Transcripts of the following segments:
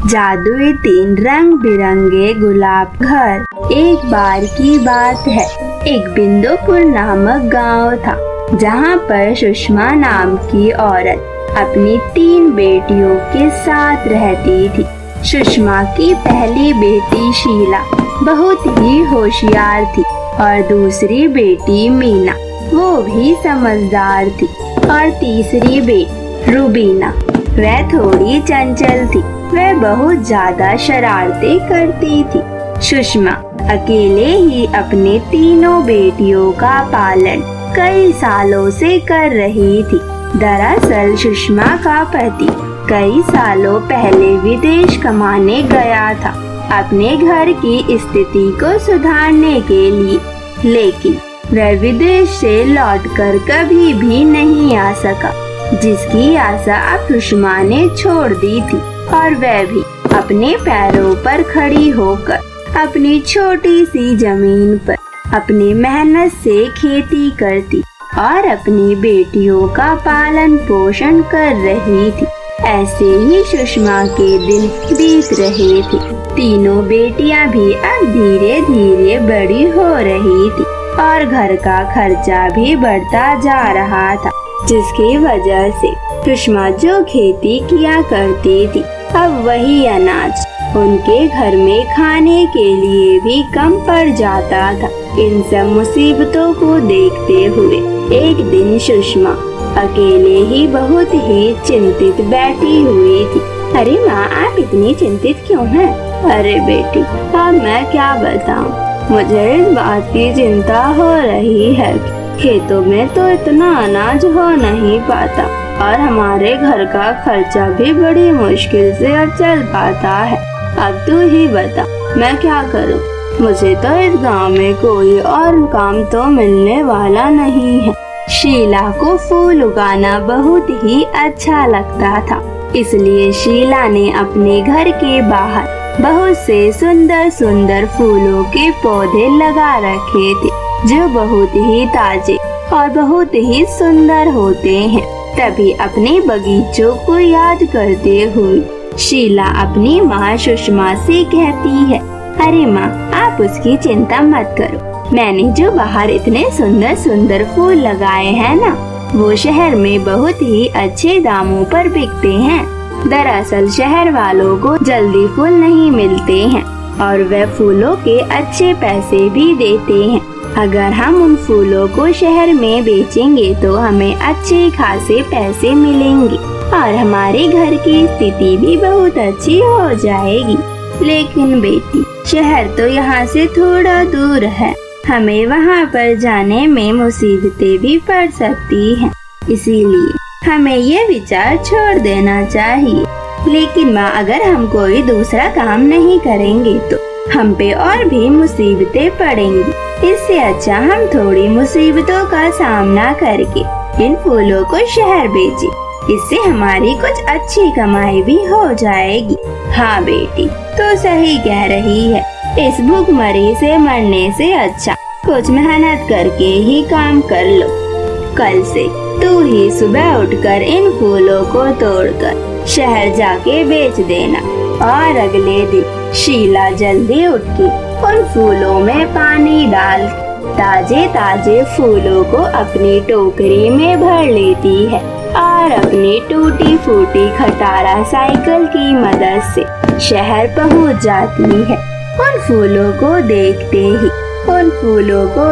जादुई 3 रंग बिरंगे गुलाब घर। एक बार की बात है, एक बिंदुपुर नामक गांव था, जहां पर सुषमा नाम की औरत अपनी 3 बेटियों के साथ रहती थी। सुषमा की पहली बेटी शीला बहुत ही होशियार थी और दूसरी बेटी मीना, वो भी समझदार थी, और तीसरी बेटी रुबीना, वह थोड़ी चंचल थी, वह बहुत ज्यादा शरारतें करती थी। सुषमा अकेले ही अपने तीनों बेटियों का पालन कई सालों से कर रही थी। दरअसल सुषमा का पति कई सालों पहले विदेश कमाने गया था अपने घर की स्थिति को सुधारने के लिए, लेकिन वह विदेश से लौटकर कभी भी नहीं आ सका, जिसकी आशा अब सुषमा ने छोड़ दी थी और वह भी अपने पैरों पर खड़ी होकर अपनी छोटी सी जमीन पर अपनी मेहनत से खेती करती और अपनी बेटियों का पालन पोषण कर रही थी। ऐसे ही सुषमा के दिन बीत रहे थे। तीनों बेटियां भी अब धीरे धीरे बड़ी हो रही थी और घर का खर्चा भी बढ़ता जा रहा था, जिसकी वजह से सुषमा जो खेती किया करती थी, अब वही अनाज उनके घर में खाने के लिए भी कम पड़ जाता था। इन सब मुसीबतों को देखते हुए एक दिन सुषमा अकेले ही बहुत ही चिंतित बैठी हुई थी। अरे माँ, आप इतनी चिंतित क्यों हैं? अरे बेटी, अब मैं क्या बताऊं, मुझे इस बात की चिंता हो रही है, खेतों में तो इतना अनाज हो नहीं पाता और हमारे घर का खर्चा भी बड़ी मुश्किल से अब चल पाता है। अब तू ही बता, मैं क्या करूं? मुझे तो इस गांव में कोई और काम तो मिलने वाला नहीं है। शीला को फूल उगाना बहुत ही अच्छा लगता था, इसलिए शीला ने अपने घर के बाहर बहुत से सुंदर सुंदर फूलों के पौधे लगा रखे थे, जो बहुत ही ताजे और बहुत ही सुंदर होते हैं। तभी अपने बगीचों को याद करते हुए शीला अपनी माँ सुषमा से कहती है, अरे माँ, आप उसकी चिंता मत करो, मैंने जो बाहर इतने सुंदर सुंदर फूल लगाए हैं ना, वो शहर में बहुत ही अच्छे दामों पर बिकते हैं। दरअसल शहर वालों को जल्दी फूल नहीं मिलते हैं और वे फूलों के अच्छे पैसे भी देते हैं। अगर हम उन फूलों को शहर में बेचेंगे तो हमें अच्छे खासे पैसे मिलेंगे और हमारे घर की स्थिति भी बहुत अच्छी हो जाएगी। लेकिन बेटी, शहर तो यहाँ से थोड़ा दूर है, हमें वहाँ पर जाने में मुसीबतें भी पड़ सकती हैं, इसीलिए हमें ये विचार छोड़ देना चाहिए। लेकिन माँ, अगर हम कोई दूसरा काम नहीं करेंगे तो हम पे और भी मुसीबतें पड़ेंगी। इससे अच्छा हम थोड़ी मुसीबतों का सामना करके इन फूलों को शहर बेचें, इससे हमारी कुछ अच्छी कमाई भी हो जाएगी। हाँ बेटी, तो सही कह रही है, इस भूखमरी से मरने से अच्छा कुछ मेहनत करके ही काम कर लो। कल से तू ही सुबह उठकर इन फूलों को तोड़कर शहर जाके बेच देना। और अगले दिन शीला जल्दी उठ के उन फूलों में पानी डाल ताजे ताजे फूलों को अपनी टोकरी में भर लेती है और अपनी टूटी फूटी खटारा साइकिल की मदद से शहर पहुंच जाती है। उन फूलों को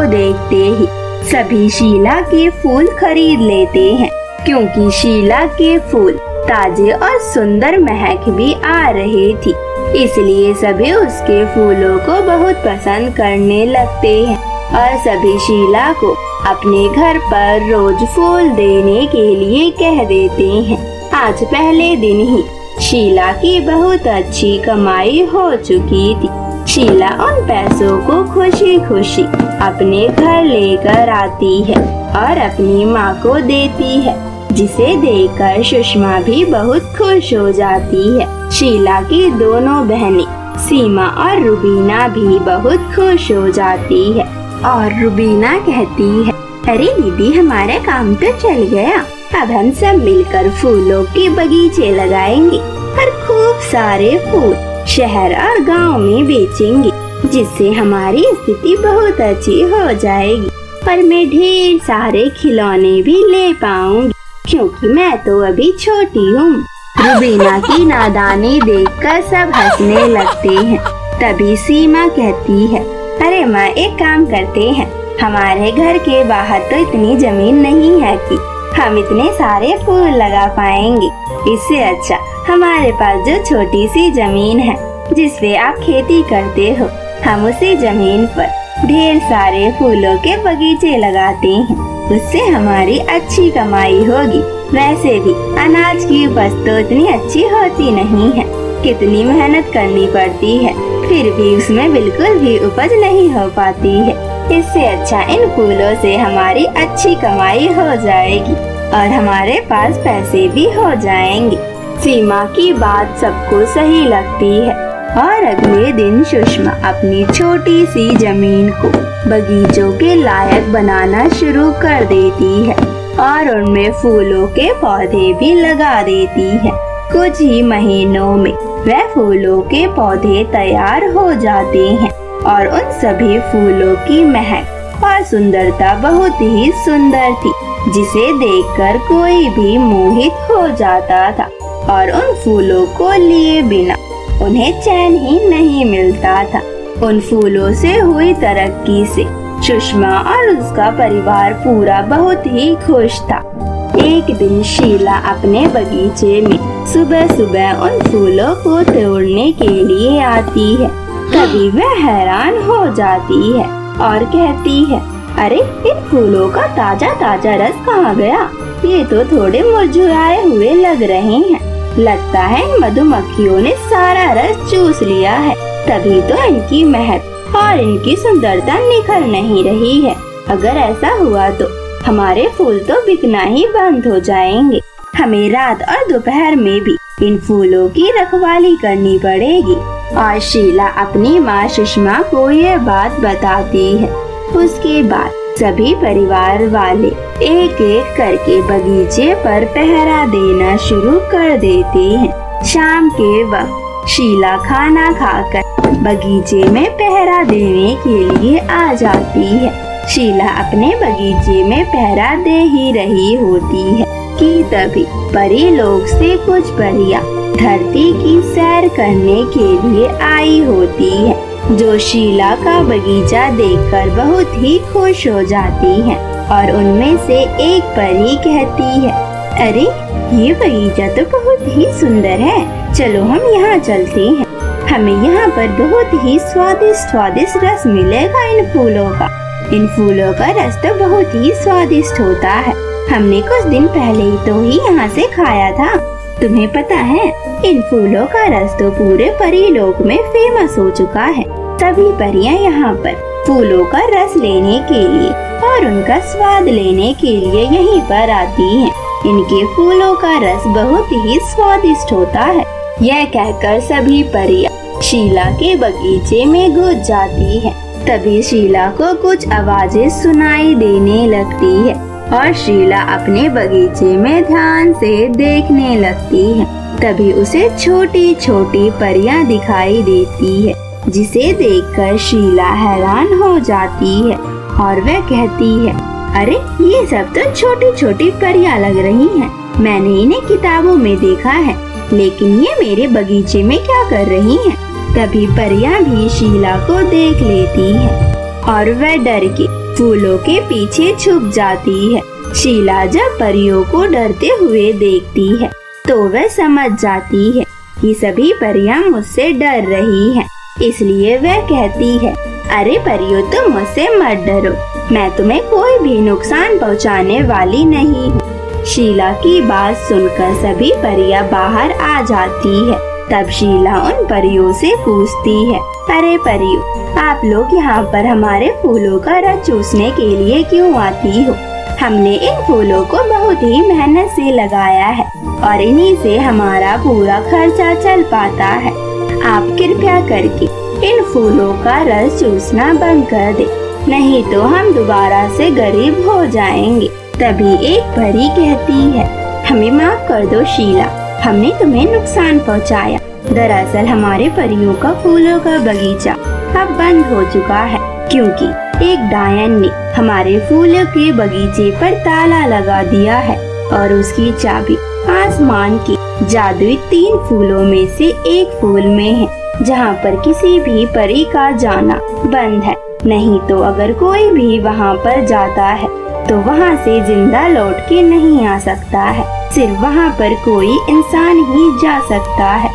देखते ही सभी शीला के फूल खरीद लेते हैं, क्योंकि शीला के फूल ताजे और सुंदर महक भी आ रही थी, इसलिए सभी उसके फूलों को बहुत पसंद करने लगते हैं और सभी शीला को अपने घर पर रोज फूल देने के लिए कह देते हैं। आज पहले दिन ही शीला की बहुत अच्छी कमाई हो चुकी थी। शीला उन पैसों को खुशी खुशी अपने घर लेकर आती है और अपनी माँ को देती है, जिसे देखकर सुषमा भी बहुत खुश हो जाती है। शीला की दोनों बहनें सीमा और रुबीना भी बहुत खुश हो जाती है और रुबीना कहती है, अरे दीदी, हमारा काम तो चल गया, अब हम सब मिलकर फूलों के बगीचे लगाएंगे और खूब सारे फूल शहर और गांव में बेचेंगे, जिससे हमारी स्थिति बहुत अच्छी हो जाएगी और मैं ढेर सारे खिलौने भी ले पाऊंगी, क्योंकि मैं तो अभी छोटी हूँ। रुबीना की नादानी देखकर सब हंसने लगते हैं। तभी सीमा कहती है, अरे माँ, एक काम करते हैं, हमारे घर के बाहर तो इतनी जमीन नहीं है कि हम इतने सारे फूल लगा पाएंगे। इससे अच्छा हमारे पास जो छोटी सी जमीन है जिस पे आप खेती करते हो, हम उसी जमीन पर ढेर सारे फूलों के बगीचे लगाते हैं। उससे हमारी अच्छी कमाई होगी। वैसे भी अनाज की उपज तो इतनी अच्छी होती नहीं है, कितनी मेहनत करनी पड़ती है, फिर भी उसमें बिल्कुल भी उपज नहीं हो पाती है। इससे अच्छा इन फूलों से हमारी अच्छी कमाई हो जाएगी और हमारे पास पैसे भी हो जाएंगे। सीमा की बात सबको सही लगती है और अगले दिन सुषमा अपनी छोटी सी जमीन को बगीचों के लायक बनाना शुरू कर देती है और उनमें फूलों के पौधे भी लगा देती है। कुछ ही महीनों में वह फूलों के पौधे तैयार हो जाते हैं और उन सभी फूलों की महक और सुंदरता बहुत ही सुंदर थी, जिसे देखकर कोई भी मोहित हो जाता था और उन फूलों को लिए बिना उन्हें चैन ही नहीं मिलता था। उन फूलों से हुई तरक्की से सुषमा और उसका परिवार पूरा बहुत ही खुश था। एक दिन शीला अपने बगीचे में सुबह सुबह उन फूलों को तोड़ने के लिए आती है। तभी वह हैरान हो जाती है और कहती है, अरे, इन फूलों का ताजा ताजा रस कहाँ गया? ये तो थोड़े मुरझाए हुए लग रहे हैं। लगता है इन मधुमक्खियों ने सारा रस चूस लिया है, तभी तो इनकी महक और इनकी सुंदरता निखर नहीं रही है। अगर ऐसा हुआ तो हमारे फूल तो बिकना ही बंद हो जाएंगे। हमें रात और दोपहर में भी इन फूलों की रखवाली करनी पड़ेगी। और शीला अपनी माँ सुषमा को ये बात बताती है। उसके बाद सभी परिवार वाले एक एक करके बगीचे पर पहरा देना शुरू कर देते हैं। शाम के वक्त शीला खाना खाकर बगीचे में पहरा देने के लिए आ जाती है। शीला अपने बगीचे में पहरा दे ही रही होती है कि तभी परी लोग से कुछ परियां धरती की सैर करने के लिए आई होती है, जो शीला का बगीचा देखकर बहुत ही खुश हो जाती हैं और उनमें से एक परी कहती है, अरे, ये बगीचा तो बहुत ही सुंदर है, चलो हम यहाँ चलते हैं। हमें यहाँ पर बहुत ही स्वादिष्ट रस मिलेगा इन फूलों का। इन फूलों का रस तो बहुत ही स्वादिष्ट होता है। हमने कुछ दिन पहले ही तो यहाँ से खाया था। तुम्हें पता है, इन फूलों का रस तो पूरे परी लोक में फेमस हो चुका है। सभी परियां यहाँ पर फूलों का रस लेने के लिए और उनका स्वाद लेने के लिए यहीं पर आती हैं। इनके फूलों का रस बहुत ही स्वादिष्ट होता है। यह कहकर सभी परियां शीला के बगीचे में घुस जाती हैं। तभी शीला को कुछ आवाजें सुनाई देने लगती है और शीला अपने बगीचे में ध्यान से देखने लगती है। तभी उसे छोटी छोटी परियां दिखाई देती है, जिसे देखकर शीला हैरान हो जाती है और वह कहती है, अरे, ये सब तो छोटी छोटी परियां लग रही हैं। मैंने इन्हें किताबों में देखा है, लेकिन ये मेरे बगीचे में क्या कर रही हैं? तभी परियां भी शीला को देख लेती हैं और वह डर के फूलों के पीछे छुप जाती है। शीला जब परियों को डरते हुए देखती है तो वह समझ जाती है कि सभी परियां मुझसे डर रही हैं। इसलिए वह कहती है, अरे परियों, तुम मुझसे मत डरो, मैं तुम्हें कोई भी नुकसान पहुंचाने वाली नहीं हूँ। शीला की बात सुनकर सभी परियां बाहर आ जाती है। तब शीला उन परियों से पूछती है, अरे परियों, आप लोग यहाँ पर हमारे फूलों का रस चूसने के लिए क्यों आती हो? हमने इन फूलों को बहुत ही मेहनत से लगाया है और इन्हीं से हमारा पूरा खर्चा चल पाता है। आप कृपया करके इन फूलों का रस चूसना बंद कर दे, नहीं तो हम दोबारा से गरीब हो जाएंगे। तभी एक परी कहती है, हमें माफ कर दो शीला, हमने तुम्हें नुकसान पहुंचाया। दरअसल हमारे परियों का फूलों का बगीचा अब बंद हो चुका है, क्योंकि एक डायन ने हमारे फूलों के बगीचे पर ताला लगा दिया है और उसकी चाबी आसमान के जादुई 3 फूलों में से एक फूल में है, जहाँ पर किसी भी परी का जाना बंद है। नहीं तो अगर कोई भी वहाँ पर जाता है तो वहाँ से जिंदा लौट के नहीं आ सकता है। सिर्फ वहाँ पर कोई इंसान ही जा सकता है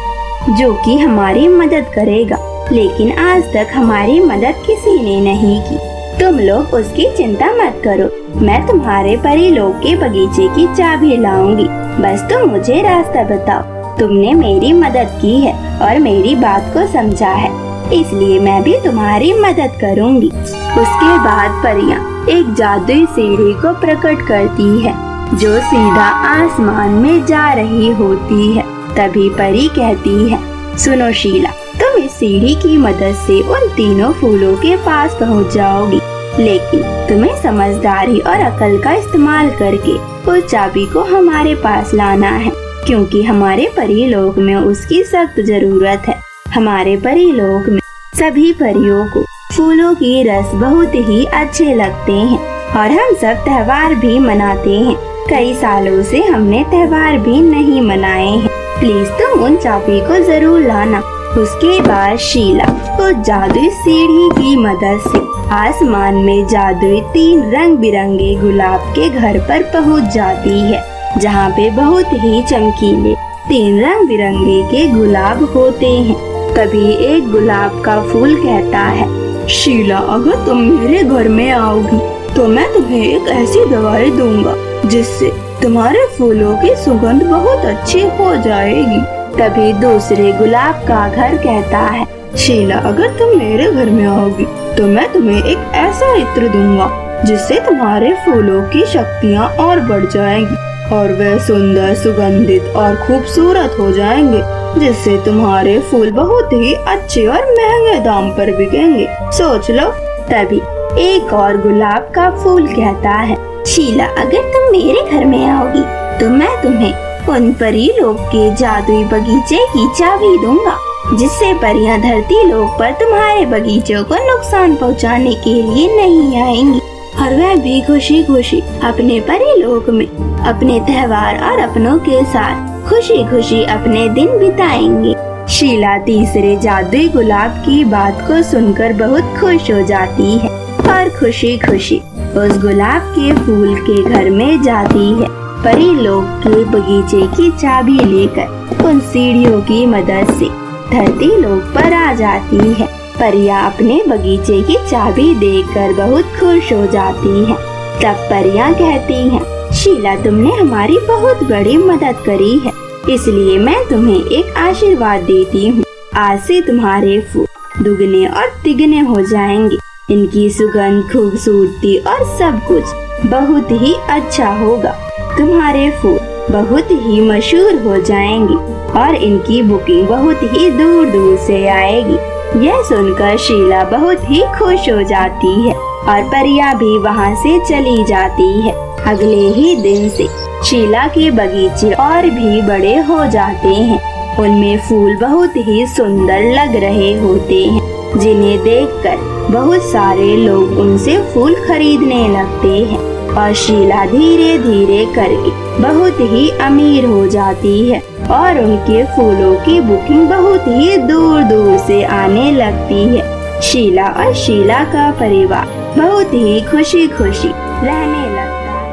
जो कि हमारी मदद करेगा, लेकिन आज तक हमारी मदद किसी ने नहीं की। तुम लोग उसकी चिंता मत करो, मैं तुम्हारे परी लोग के बगीचे की चाबी लाऊंगी। बस तुम मुझे रास्ता बताओ। तुमने मेरी मदद की है और मेरी बात को समझा है, इसलिए मैं भी तुम्हारी मदद करूंगी। उसके बाद परियां एक जादुई सीढ़ी को प्रकट करती है जो सीधा आसमान में जा रही होती है। तभी परी कहती है, सुनो शीला, तुम इस सीढ़ी की मदद से उन 3 फूलों के पास पहुंच जाओगी, लेकिन तुम्हें समझदारी और अकल का इस्तेमाल करके उस चाबी को हमारे पास लाना है, क्योंकि हमारे परी लोक में उसकी सख्त जरूरत है। हमारे परी लोक में सभी परियों को फूलों की रस बहुत ही अच्छे लगते हैं और हम सब त्योहार भी मनाते हैं। कई सालों से हमने त्योहार भी नहीं मनाए हैं। प्लीज तुम उन चाबी को जरूर लाना। उसके बाद शीला उस जादुई सीढ़ी की मदद से आसमान में जादुई 3 रंग बिरंगे गुलाब के घर पर पहुंच जाती है, जहां पे बहुत ही चमकीले 3 रंग बिरंगे के गुलाब होते हैं। तभी एक गुलाब का फूल कहता है, शीला, अगर तुम मेरे घर में आओगी तो मैं तुम्हें एक ऐसी दवाई दूंगा जिससे तुम्हारे फूलों की सुगंध बहुत अच्छी हो जाएगी। तभी दूसरे गुलाब का घर कहता है, शीला, अगर तुम मेरे घर में आओगी तो मैं तुम्हें एक ऐसा इत्र दूंगा जिससे तुम्हारे फूलों की शक्तियाँ और बढ़ जाएंगी और वे सुंदर, सुगंधित और खूबसूरत हो जाएंगे, जिससे तुम्हारे फूल बहुत ही अच्छे और महंगे दाम पर बिकेंगे। सोच लो। तभी एक और गुलाब का फूल कहता है, शीला, अगर तुम मेरे घर में आओगी तो मैं तुम्हें उन परी लोग के जादुई बगीचे की चाबी दूंगा, जिससे परियां धरती लोक पर तुम्हारे बगीचों को नुकसान पहुंचाने के लिए नहीं आएंगी और वह भी खुशी खुशी अपने परी लोक में अपने त्योहार और अपनों के साथ खुशी खुशी अपने दिन बिताएंगे। शीला तीसरे जादुई गुलाब की बात को सुनकर बहुत खुश हो जाती है और खुशी खुशी उस गुलाब के फूल के घर में जाती है। परी लोग के बगीचे की चाबी लेकर उन सीढ़ियों की मदद से धरती लोक पर आ जाती है। परियां अपने बगीचे की चाबी देखकर बहुत खुश हो जाती हैं। तब परियां कहती हैं, शीला, तुमने हमारी बहुत बड़ी मदद करी है, इसलिए मैं तुम्हें एक आशीर्वाद देती हूँ। आज से तुम्हारे फूल दुगने और तिगने हो जाएंगे। इनकी सुगंध, खूबसूरती और सब कुछ बहुत ही अच्छा होगा। तुम्हारे फूल बहुत ही मशहूर हो जाएंगे और इनकी बुकिंग बहुत ही दूर दूर से आएगी। यह सुनकर शीला बहुत ही खुश हो जाती है और परियां भी वहाँ से चली जाती है। अगले ही दिन से शीला के बगीचे और भी बड़े हो जाते हैं। उनमें फूल बहुत ही सुंदर लग रहे होते हैं, जिन्हें देखकर बहुत सारे लोग उनसे फूल खरीदने लगते हैं और शीला धीरे धीरे करके बहुत ही अमीर हो जाती है और उनके फूलों की बुकिंग बहुत ही दूर दूर से आने लगती है। शीला और शीला का परिवार बहुत ही खुशी खुशी रहने लगा।